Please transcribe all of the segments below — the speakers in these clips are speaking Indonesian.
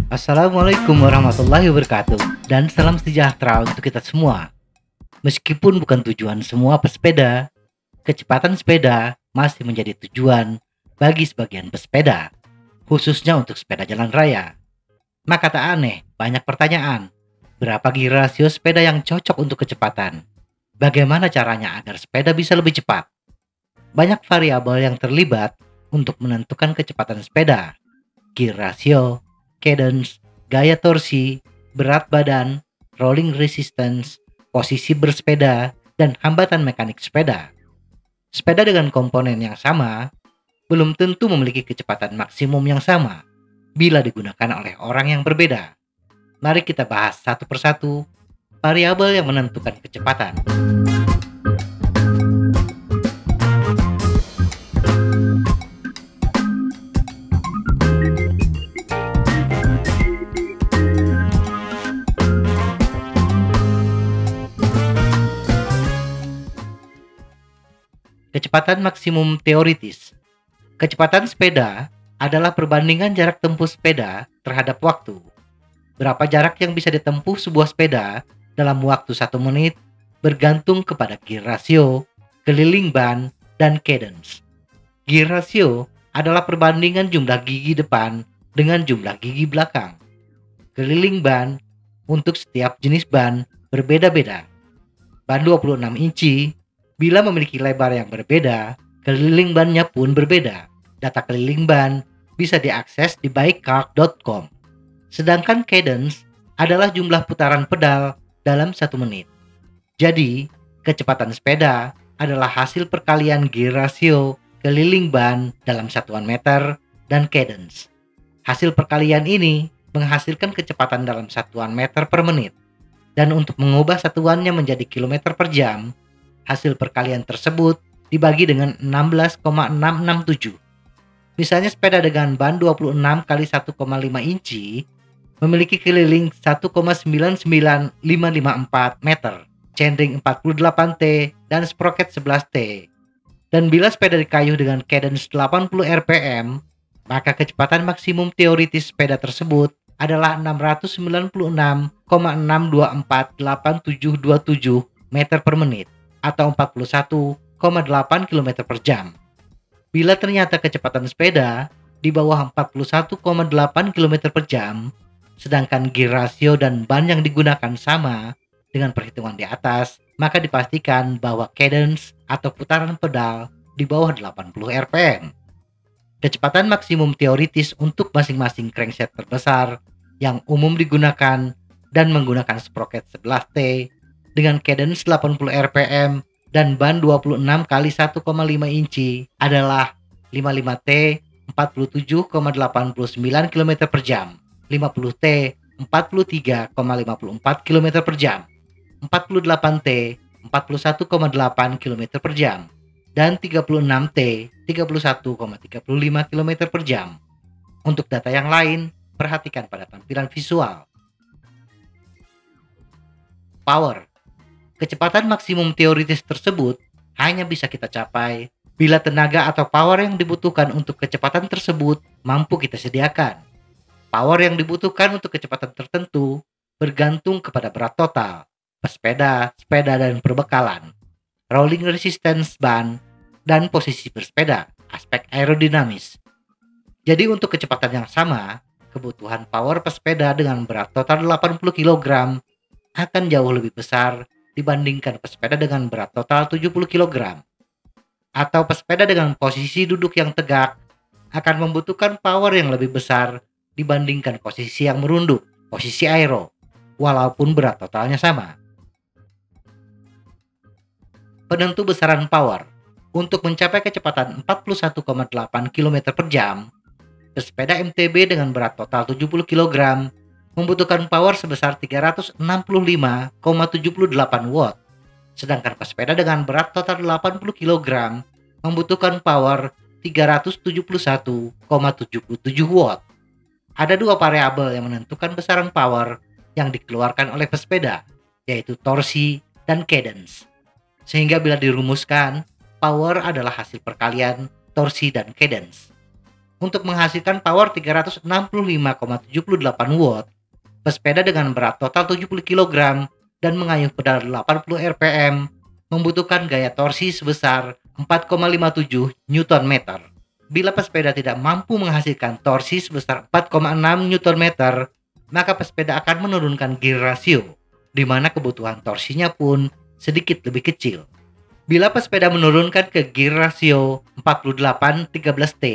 Assalamualaikum warahmatullahi wabarakatuh dan salam sejahtera untuk kita semua. Meskipun bukan tujuan semua pesepeda, kecepatan sepeda masih menjadi tujuan bagi sebagian pesepeda, khususnya untuk sepeda jalan raya. Maka tak aneh, banyak pertanyaan. Berapa gear rasio sepeda yang cocok untuk kecepatan? Bagaimana caranya agar sepeda bisa lebih cepat? Banyak variabel yang terlibat untuk menentukan kecepatan sepeda. Gear rasio, cadence, gaya torsi, berat badan, rolling resistance, posisi bersepeda, dan hambatan mekanik sepeda. Sepeda dengan komponen yang sama belum tentu memiliki kecepatan maksimum yang sama bila digunakan oleh orang yang berbeda. Mari kita bahas satu persatu variabel yang menentukan kecepatan. Kecepatan maksimum teoritis. Kecepatan sepeda adalah perbandingan jarak tempuh sepeda terhadap waktu. Berapa jarak yang bisa ditempuh sebuah sepeda dalam waktu 1 menit bergantung kepada gear rasio, keliling ban, dan cadence. Gear rasio adalah perbandingan jumlah gigi depan dengan jumlah gigi belakang. Keliling ban untuk setiap jenis ban berbeda-beda. Ban 26 inci bila memiliki lebar yang berbeda, keliling bannya pun berbeda. Data keliling ban bisa diakses di bikecar.com. Sedangkan cadence adalah jumlah putaran pedal dalam 1 menit. Jadi, kecepatan sepeda adalah hasil perkalian gear rasio, keliling ban dalam satuan meter, dan cadence. Hasil perkalian ini menghasilkan kecepatan dalam satuan meter per menit. Dan untuk mengubah satuannya menjadi kilometer per jam, hasil perkalian tersebut dibagi dengan 16,667. Misalnya sepeda dengan ban 26 x 1,5 inci memiliki keliling 1,99554 meter, chainring 48T, dan sprocket 11T. Dan bila sepeda dikayuh dengan cadence 80 rpm, maka kecepatan maksimum teoritis sepeda tersebut adalah 696,6248727 meter per menit atau 41,8 km per jam. Bila ternyata kecepatan sepeda di bawah 41,8 km per jam, sedangkan gear rasio dan ban yang digunakan sama dengan perhitungan di atas, maka dipastikan bahwa cadence atau putaran pedal di bawah 80 rpm. Kecepatan maksimum teoritis untuk masing-masing crankset terbesar yang umum digunakan dan menggunakan sprocket 11T dengan cadence 80 rpm dan ban 26 x 1,5 inci adalah 55T 47,89 km per jam, 50T 43,54 km per jam, 48T 41,8 km per jam, dan 36T 31,35 km per jam. Untuk data yang lain, perhatikan pada tampilan visual. Power. Kecepatan maksimum teoritis tersebut hanya bisa kita capai bila tenaga atau power yang dibutuhkan untuk kecepatan tersebut mampu kita sediakan. Power yang dibutuhkan untuk kecepatan tertentu bergantung kepada berat total, pesepeda, sepeda, dan perbekalan, rolling resistance ban, dan posisi bersepeda, aspek aerodinamis. Jadi untuk kecepatan yang sama, kebutuhan power pesepeda dengan berat total 80 kg akan jauh lebih besar dibandingkan pesepeda dengan berat total 70 kg. Atau pesepeda dengan posisi duduk yang tegak akan membutuhkan power yang lebih besar dibandingkan posisi yang merunduk, posisi aero, walaupun berat totalnya sama. Penentu besaran power. Untuk mencapai kecepatan 41,8 km per jam, pesepeda MTB dengan berat total 70 kg membutuhkan power sebesar 365,78 watt. Sedangkan pesepeda dengan berat total 80 kg membutuhkan power 371,77 watt. Ada dua variabel yang menentukan besaran power yang dikeluarkan oleh pesepeda, yaitu torsi dan cadence. Sehingga bila dirumuskan, power adalah hasil perkalian torsi, dan cadence. Untuk menghasilkan power 365,78 watt, pesepeda dengan berat total 70 kg dan mengayuh pedal 80 rpm membutuhkan gaya torsi sebesar 4,57 Nm. Bila pesepeda tidak mampu menghasilkan torsi sebesar 4,6 Nm, maka pesepeda akan menurunkan gear ratio, di mana kebutuhan torsinya pun sedikit lebih kecil. Bila pesepeda menurunkan ke gear ratio 48-13T,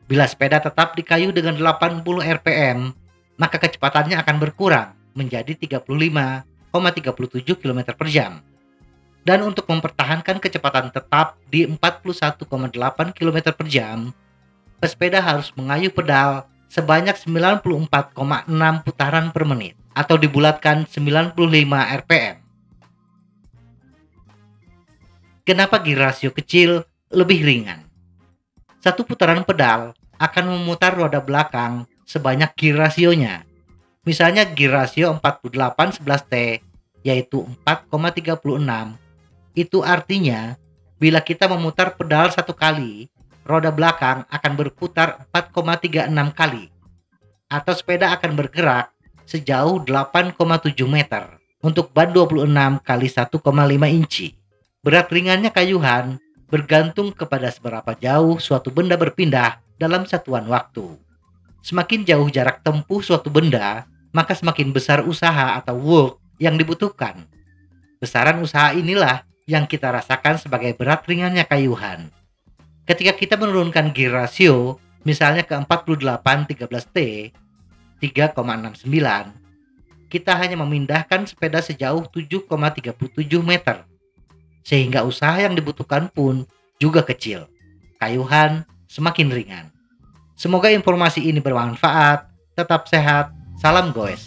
bila sepeda tetap dikayuh dengan 80 rpm, maka kecepatannya akan berkurang menjadi 35,37 km per jam. Dan untuk mempertahankan kecepatan tetap di 41,8 km per jam, pesepeda harus mengayuh pedal sebanyak 94,6 putaran per menit atau dibulatkan 95 rpm. Kenapa gear ratio kecil lebih ringan? Satu putaran pedal akan memutar roda belakang sebanyak gear rasionya. Misalnya gear rasio 48-11T yaitu 4,36. Itu artinya bila kita memutar pedal satu kali, roda belakang akan berputar 4,36 kali, atau sepeda akan bergerak sejauh 8,7 meter untuk ban 26 kali 1,5 inci. Berat ringannya kayuhan bergantung kepada seberapa jauh suatu benda berpindah dalam satuan waktu. Semakin jauh jarak tempuh suatu benda, maka semakin besar usaha atau work yang dibutuhkan. Besaran usaha inilah yang kita rasakan sebagai berat ringannya kayuhan. Ketika kita menurunkan gear ratio, misalnya ke 48-13T, 3,69, kita hanya memindahkan sepeda sejauh 7,37 meter. Sehingga usaha yang dibutuhkan pun juga kecil. Kayuhan semakin ringan. Semoga informasi ini bermanfaat. Tetap sehat. Salam goes.